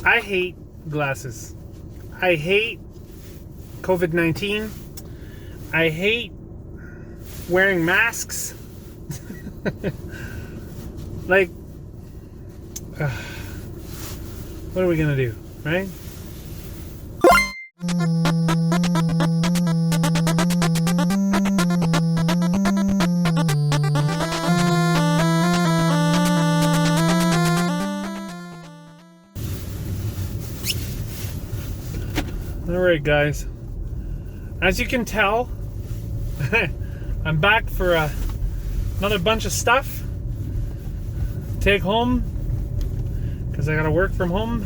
I hate glasses. I hate COVID-19. I hate wearing masks. Like, what are we gonna do, right? Alright guys, as you can tell, I'm back for another bunch of stuff. Take home, because I gotta work from home.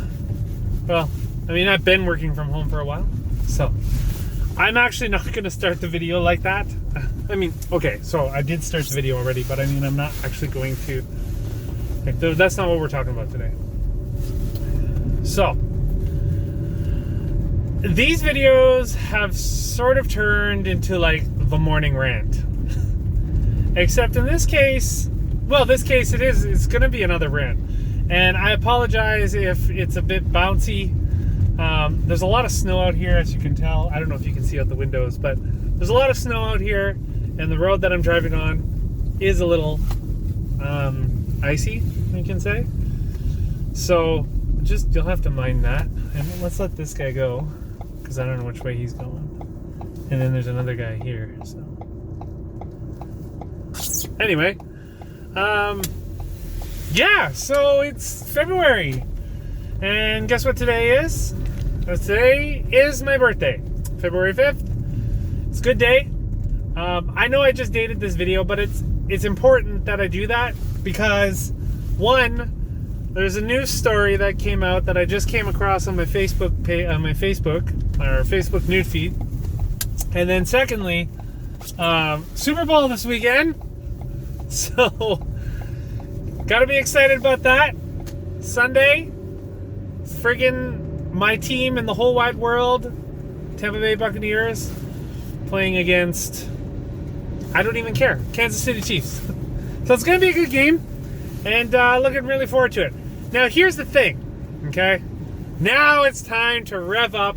Well, I mean, I've been working from home for a while, so I'm actually not gonna start the video like that. I mean, okay, so I did start the video already, but I mean, I'm not actually going to, like, that's not what we're talking about today. So, these videos have sort of turned into like the morning rant. Except in this case, well, it's going to be another rant. And I apologize if it's a bit bouncy. There's a lot of snow out here, as you can tell. I don't know if you can see out the windows, but there's a lot of snow out here, and the road that I'm driving on is a little icy, you can say. So just, you'll have to mind that. And let's let this guy go, because I don't know which way he's going. And then there's another guy here, so. Anyway, yeah, so it's February. And guess what today is? Today is my birthday, February 5th. It's a good day. I know I just dated this video, but it's important that I do that because, one, there's a news story that came out that I just came across on my Facebook Facebook news feed. And then secondly, Super Bowl this weekend. So, gotta be excited about that. Sunday, friggin' my team in the whole wide world, Tampa Bay Buccaneers, playing against, I don't even care, Kansas City Chiefs. So it's gonna be a good game, and looking really forward to it. Now here's the thing, okay? Now it's time to rev up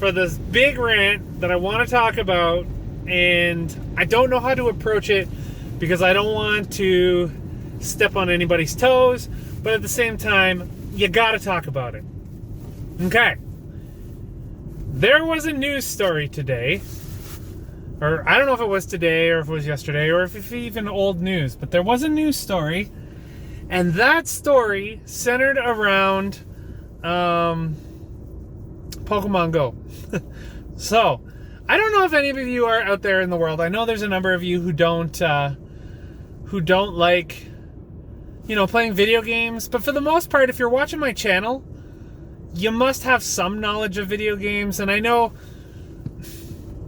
for this big rant that I want to talk about, and I don't know how to approach it because I don't want to step on anybody's toes, but at the same time, you gotta talk about it. Okay. There was a news story today, or I don't know if it was today or if it was yesterday or if it's even old news, but there was a news story, and that story centered around Pokemon Go. So, I don't know if any of you are out there in the world. I know there's a number of you who don't like, playing video games. But for the most part, if you're watching my channel, you must have some knowledge of video games. And I know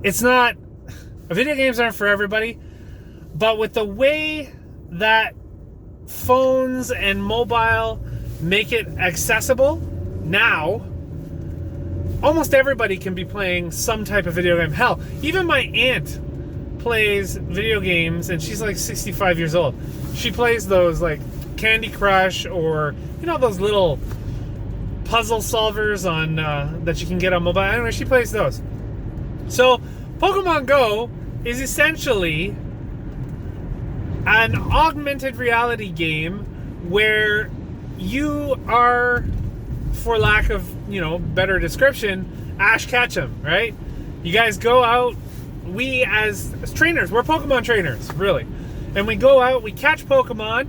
video games aren't for everybody. But with the way that phones and mobile make it accessible now, almost everybody can be playing some type of video game. Hell, even my aunt plays video games, and she's like 65 years old. She plays those like Candy Crush, or those little puzzle solvers on that you can get on mobile. Anyway, she plays those. So Pokemon Go is essentially an augmented reality game where you are, for lack of better description, Ash Ketchum, right? You guys go out. We as trainers, we're Pokemon trainers, really, and we go out, we catch Pokemon,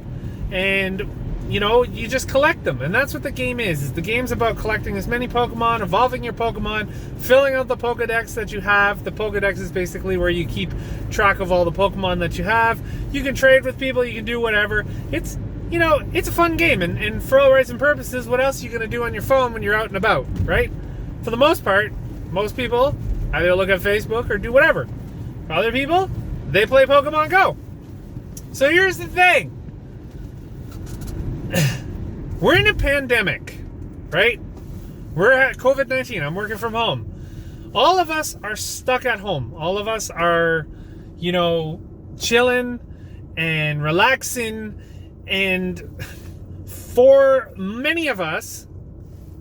and you just collect them, and that's what the game is. The game's about collecting as many Pokemon, evolving your Pokemon, filling out the Pokedex that you have. The Pokedex is basically where you keep track of all the Pokemon that you have. You can trade with people, you can do whatever. It's a fun game, and for all rights and purposes, what else are you going to do on your phone when you're out and about, right? For the most part, most people either look at Facebook or do whatever. For other people, they play Pokemon Go. So here's the thing. We're in a pandemic, right? We're at COVID-19. I'm working from home. All of us are stuck at home. All of us are, chilling and relaxing. And for many of us,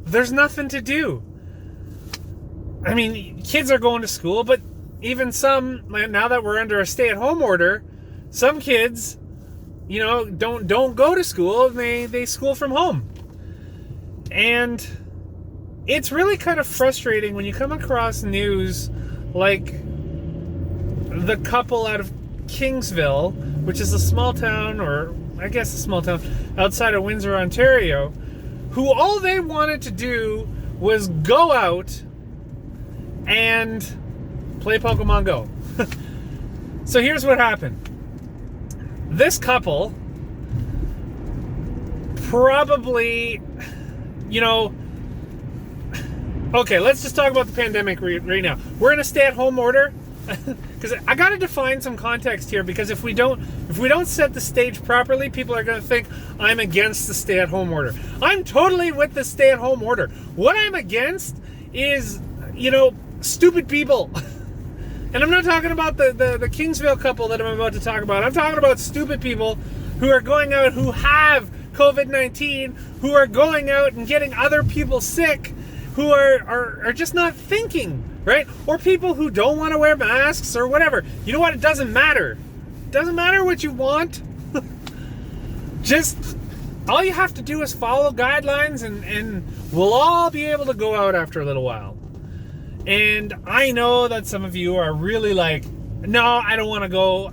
there's nothing to do. I mean, kids are going to school, but even some, now that we're under a stay-at-home order, some kids, don't go to school, and they school from home. And it's really kind of frustrating when you come across news like the couple out of Kingsville, which is a small town, or I guess a small town outside of Windsor, Ontario, who all they wanted to do was go out and play Pokemon Go. So here's what happened. This couple probably, okay, let's just talk about the pandemic right now. We're in a stay-at-home order. Because I got to define some context here, because if we don't set the stage properly, people are going to think I'm against the stay-at-home order. I'm totally with the stay-at-home order. What I'm against is, stupid people. And I'm not talking about the Kingsville couple that I'm about to talk about. I'm talking about stupid people who are going out, who have COVID-19, who are going out and getting other people sick, who are just not thinking, right? Or people who don't want to wear masks or whatever. You know what? It doesn't matter. It doesn't matter what you want. Just, all you have to do is follow guidelines, and we'll all be able to go out after a little while. And I know that some of you are really like, no, I don't want to go.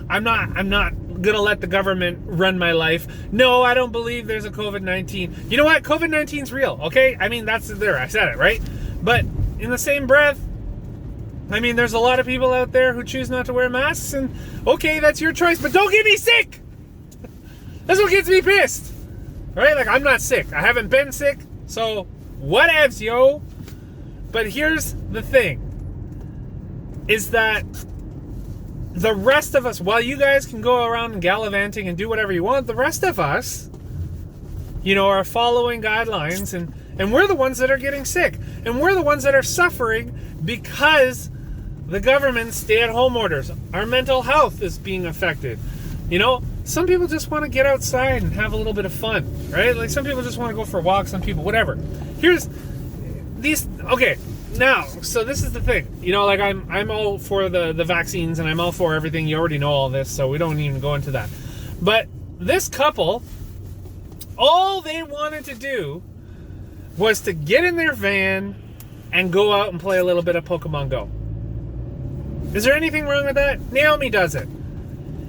I'm not gonna let the government run my life. No, I don't believe there's a COVID-19. You know what? COVID-19's real, okay? I mean, that's there. I said it, right? But in the same breath, I mean, there's a lot of people out there who choose not to wear masks, and okay, that's your choice, but don't get me sick! That's what gets me pissed. Right? Like, I'm not sick. I haven't been sick, so whatevs, yo. But here's the thing, is that the rest of us, while you guys can go around gallivanting and do whatever you want, the rest of us, are following guidelines, and we're the ones that are getting sick. And we're the ones that are suffering because the government's stay-at-home orders. Our mental health is being affected. Some people just want to get outside and have a little bit of fun, right? Like, some people just want to go for a walk, some people, whatever. Okay, now, so this is the thing. Like, I'm all for the vaccines, and I'm all for everything. You already know all this, so we don't even go into that. But this couple, all they wanted to do was to get in their van and go out and play a little bit of Pokemon Go. Is there anything wrong with that? Naomi does it.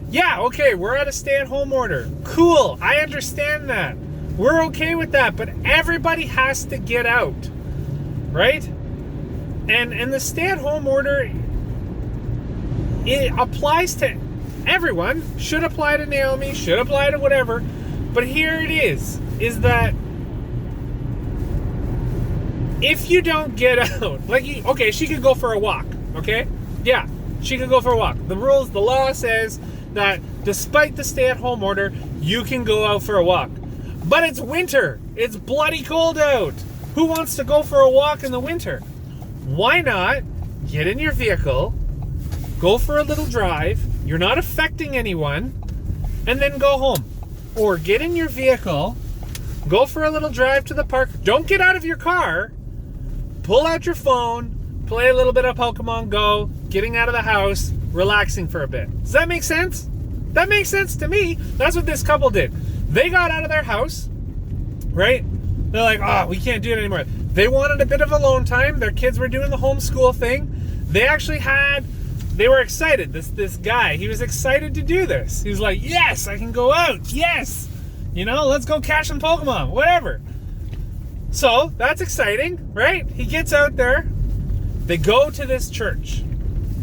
Yeah, okay, we're at a stay-at-home order. Cool, I understand that. We're okay with that, but everybody has to get out, right? And the stay-at-home order, it applies to everyone. Should apply to Naomi, should apply to whatever. But here it is that if you don't get out, okay, she could go for a walk, okay? Yeah, she could go for a walk. The law says that despite the stay-at-home order, you can go out for a walk. But it's winter. It's bloody cold out. Who wants to go for a walk in the winter? Why not get in your vehicle, go for a little drive, you're not affecting anyone, and then go home. Or get in your vehicle, go for a little drive to the park. Don't get out of your car. Pull out your phone, play a little bit of Pokemon Go, getting out of the house, relaxing for a bit. Does that make sense? That makes sense to me. That's what this couple did. They got out of their house, right? They're like, oh, we can't do it anymore. They wanted a bit of alone time. Their kids were doing the homeschool thing. They were excited. This guy, he was excited to do this. He was like, yes, I can go out. Yes. Let's go catch some Pokemon, whatever. So that's exciting, right? He gets out there. They go to this church.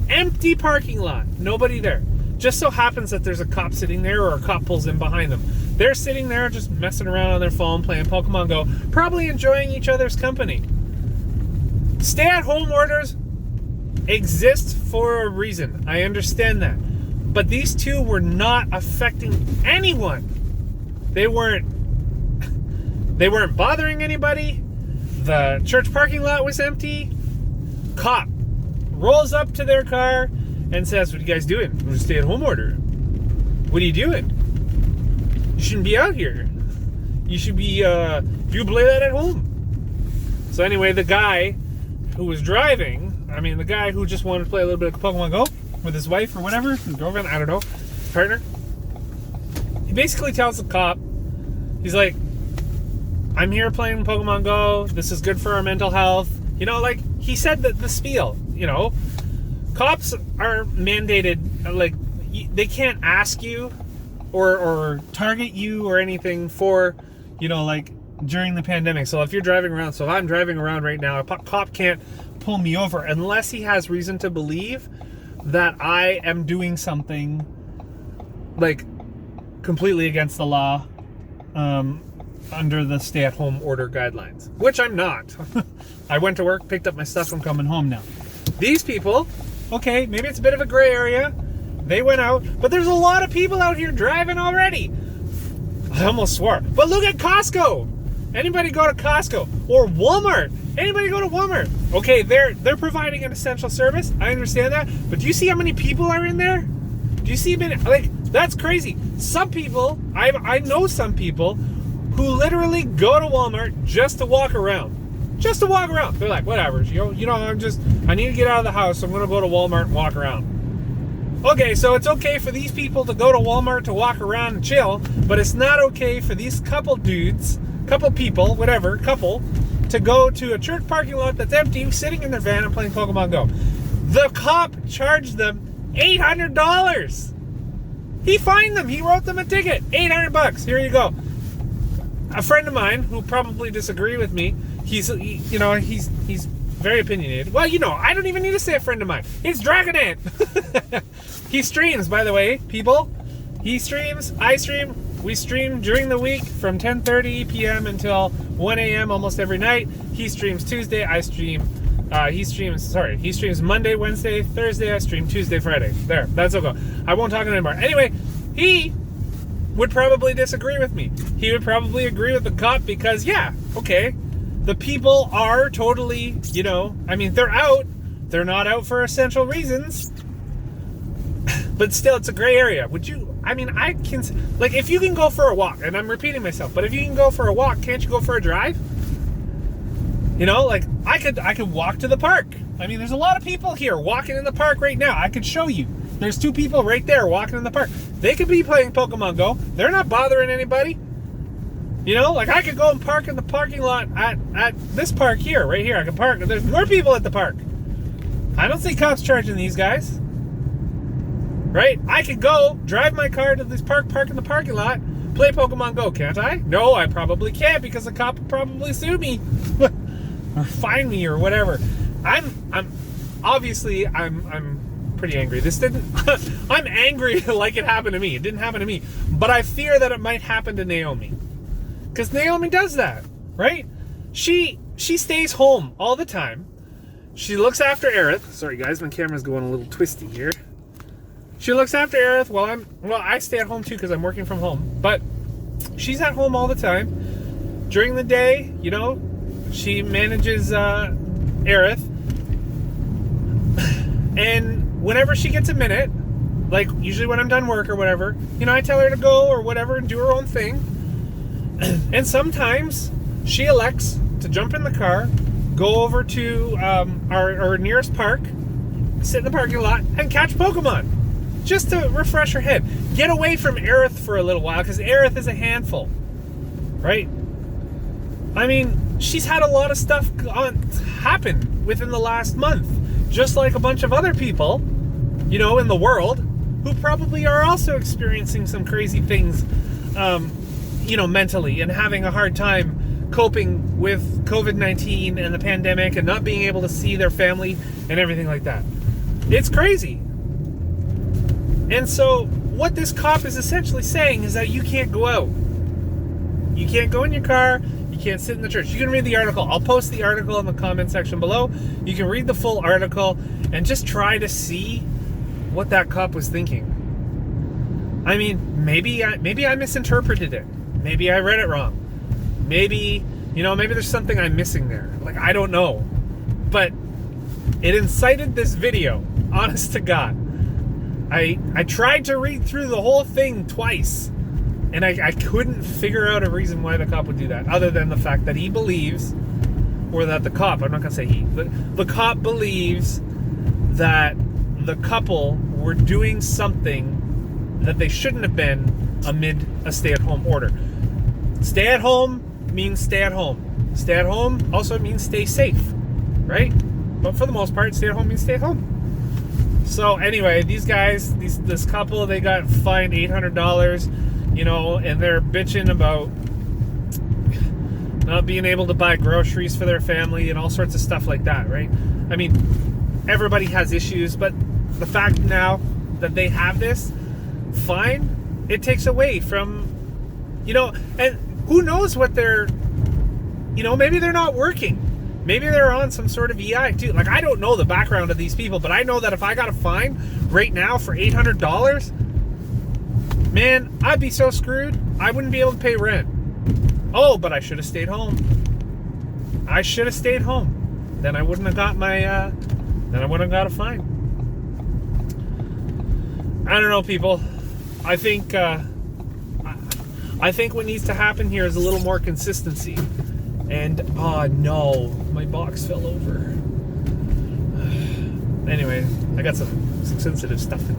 Empty parking lot. Nobody there. Just so happens that there's a cop sitting there, or a cop pulls in behind them. They're sitting there just messing around on their phone, playing Pokemon Go, probably enjoying each other's company. Stay-at-home orders exist for a reason. I understand that. But these two were not affecting anyone. They weren't bothering anybody. The church parking lot was empty. Cop rolls up to their car and says, what are you guys doing? We're stay-at-home order. What are you doing? You shouldn't be out here. You should be, you play that at home. So anyway, the guy who was driving, the guy who just wanted to play a little bit of Pokemon Go with his wife or whatever, his girlfriend, I don't know, partner, he basically tells the cop, he's like, I'm here playing Pokemon Go, this is good for our mental health. Like, he said that the spiel, cops are mandated, like, they can't ask you or target you or anything for, like, during the pandemic. So if you're driving around, so if I'm driving around right now, a cop can't pull me over unless he has reason to believe that I am doing something, like, completely against the law, under the stay-at-home order guidelines, which I'm not. I went to work, picked up my stuff, I'm coming home now. These people, okay, maybe it's a bit of a gray area. They went out, but there's a lot of people out here driving already. I almost swore. But look at Costco. Anybody go to Costco or Walmart? Anybody go to Walmart? Okay, they're providing an essential service. I understand that, but do you see how many people are in there? Do you see many? Like, that's crazy. Some people, I know some people who literally go to Walmart just to walk around. Just to walk around. They're like, whatever, I need to get out of the house, so I'm gonna go to Walmart and walk around. Okay, so it's okay for these people to go to Walmart to walk around and chill, but it's not okay for these couple people, to go to a church parking lot that's empty, sitting in their van and playing Pokemon Go. The cop charged them $800. He fined them. He wrote them a ticket. $800. Here you go. A friend of mine who probably disagree with me, he's very opinionated. Well, I don't even need to say a friend of mine. It's Dragonant. He streams, by the way, people. He streams. I stream. We stream during the week from 10:30 p.m. until 1 a.m. almost every night. He streams Tuesday. I stream. He streams Monday, Wednesday, Thursday. I stream Tuesday, Friday. There. That's okay. I won't talk anymore. Anyway, he would probably disagree with me. He would probably agree with the cop because, yeah, okay, the people are totally, they're out. They're not out for essential reasons. But still, it's a gray area. Would you, I can, like, if you can go for a walk, and I'm repeating myself, but if you can go for a walk, can't you go for a drive? Like, I could walk to the park. There's a lot of people here walking in the park right now. I could show you. There's 2 people right there walking in the park. They could be playing Pokemon Go. They're not bothering anybody. Like, I could go and park in the parking lot at this park here, right here. I can park. There's more people at the park. I don't see cops charging these guys. Right? I could go, drive my car to this park in the parking lot, play Pokemon Go, can't I? No, I probably can't because the cop would probably sue me. Or fine me or whatever. I'm pretty angry. This didn't I'm angry like it happened to me. It didn't happen to me. But I fear that it might happen to Naomi. Because Naomi does that, right? She stays home all the time. She looks after Aerith. Sorry guys, my camera's going a little twisty here. She looks after Aerith while I stay at home too because I'm working from home. But she's at home all the time. During the day, she manages Aerith. And whenever she gets a minute, like usually when I'm done work or whatever, I tell her to go or whatever and do her own thing. And sometimes she elects to jump in the car, go over to our nearest park, sit in the parking lot, and catch Pokemon. Just to refresh her head. Get away from Aerith for a little while, because Aerith is a handful. Right? She's had a lot of stuff happen within the last month. Just like a bunch of other people, in the world, who probably are also experiencing some crazy things, mentally, and having a hard time coping with COVID-19 and the pandemic and not being able to see their family and everything like that. It's crazy. And so what this cop is essentially saying is that you can't go out. You can't go in your car. You can't sit in the church. You can read the article. I'll post the article in the comment section below. You can read the full article and just try to see what that cop was thinking. Maybe I misinterpreted it. Maybe I read it wrong. Maybe there's something I'm missing there. Like, I don't know. But it incited this video. Honest to God. I tried to read through the whole thing twice, and I couldn't figure out a reason why the cop would do that, other than the fact that he believes or that the cop, I'm not going to say he, the cop believes that the couple were doing something that they shouldn't have been amid a stay-at-home order. Stay at home means stay at home. Stay at home also means stay safe, right? But for the most part, stay at home means stay at home. So anyway, these guys, this couple, they got fined $800, you know, and they're bitching about not being able to buy groceries for their family and all sorts of stuff like that, right? I mean, everybody has issues, but the fact now that they have this fine, it takes away from, you know, and who knows what they're, you know, maybe they're not working. Maybe they're on some sort of EI too. Like, I don't know the background of these people, but I know that if I got a fine right now for $800, man, I'd be so screwed. I wouldn't be able to pay rent. Oh, but I should have stayed home. I should have stayed home. Then I wouldn't have got my, then I wouldn't have got a fine. I don't know, people. I think what needs to happen here is a little more consistency. And, oh no, my box fell over. Anyway, I got some sensitive stuff in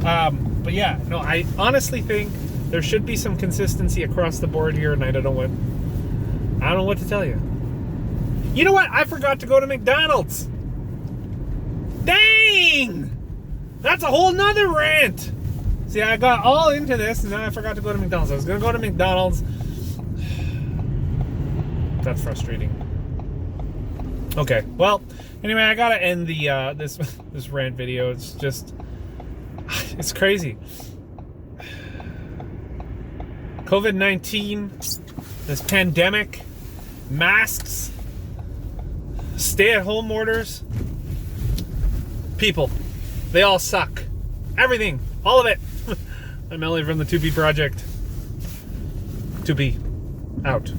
there. But yeah, no, I honestly think there should be some consistency across the board here, and I don't know what to tell you. You know what? I forgot to go to McDonald's. Dang! That's a whole nother rant. See, I got all into this, and then I forgot to go to McDonald's. I was going to go to McDonald's. That's frustrating. Okay, well, anyway, I gotta end the this rant video. It's just, it's crazy. COVID-19, this pandemic, masks, stay-at-home orders. People, they all suck. Everything, all of it. I'm Ellie from the 2B Project. 2B, out.